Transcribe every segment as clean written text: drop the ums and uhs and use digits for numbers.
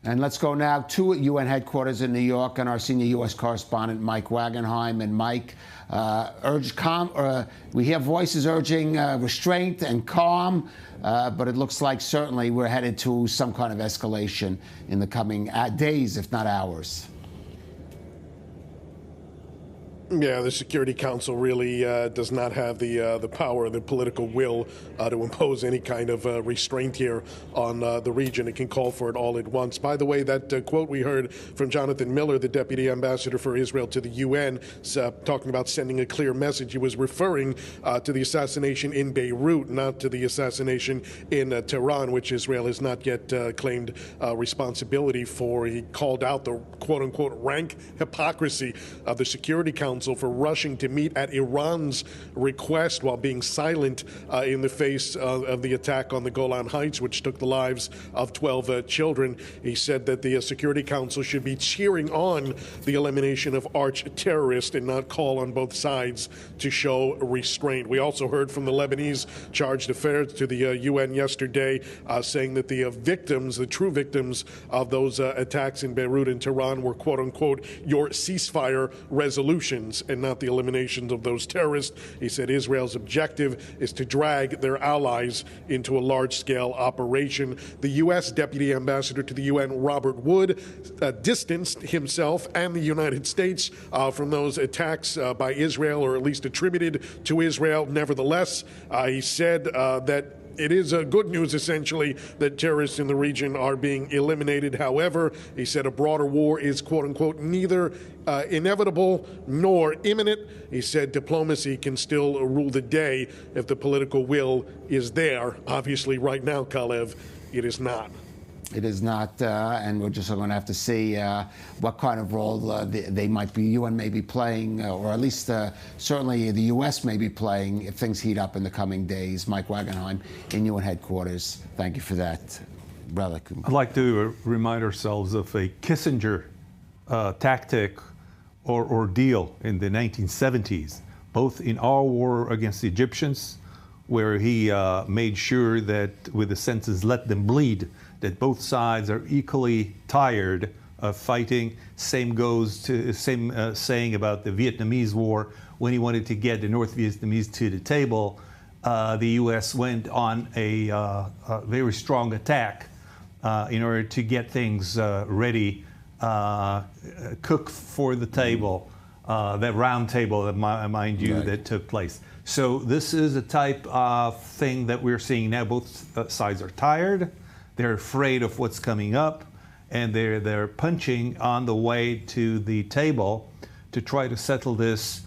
And let's go now to UN headquarters in New York and our senior U.S. correspondent, Mike Wagenheim. And Mike, we hear voices urging restraint and calm, but it looks like certainly we're headed to some kind of escalation in the coming days, if not hours. Yeah, the Security Council really does not have the power, the political will to impose any kind of restraint here on the region. It can call for it all at once. By the way, that quote we heard from Jonathan Miller, the Deputy Ambassador for Israel to the UN, talking about sending a clear message. He was referring to the assassination in Beirut, not to the assassination in Tehran, which Israel has not yet claimed responsibility for. He called out the quote-unquote rank hypocrisy of the Security Council for rushing to meet at Iran's request while being silent in the face of the attack on the Golan Heights, which took the lives of 12 children. He said that the Security Council should be cheering on the elimination of arch-terrorists and not call on both sides to show restraint. We also heard from the Lebanese chargé d'affaires to the UN yesterday saying that the victims, the true victims of those attacks in Beirut and Tehran were, quote-unquote, your ceasefire resolutions and not the eliminations of those terrorists. He said Israel's objective is to drag their allies into a large-scale operation. The U.S. Deputy Ambassador to the UN, Robert Wood, distanced himself and the United States from those attacks by Israel, or at least attributed to Israel. Nevertheless, he said that it is good news, essentially, that terrorists in the region are being eliminated. However, he said a broader war is, quote-unquote, neither inevitable nor imminent. He said diplomacy can still rule the day if the political will is there. Obviously, right now, Calev, it is not. It is not, and we're just going to have to see what kind of role they might be, UN may be playing, or at least certainly the U.S. may be playing if things heat up in the coming days. Mike Wagenheim in UN headquarters. Thank you for that, brother. I'd like to remind ourselves of a Kissinger tactic or ordeal in the 1970s, both in our war against the Egyptians, where he made sure that, with the sentence, let them bleed, that both sides are equally tired of fighting. Same goes to saying about the Vietnamese War. When he wanted to get the North Vietnamese to the table, the U.S. went on a very strong attack in order to get things ready, cook for the table, that round table, that mind you, right, that took place. So this is a type of thing that we're seeing now. Both sides are tired. They're afraid of what's coming up, and they're punching on the way to the table to try to settle this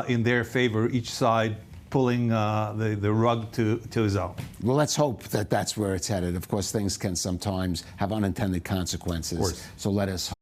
in their favor, each side pulling the rug to his own. Well, let's hope that that's where it's headed. Of course, things can sometimes have unintended consequences, so let us hope.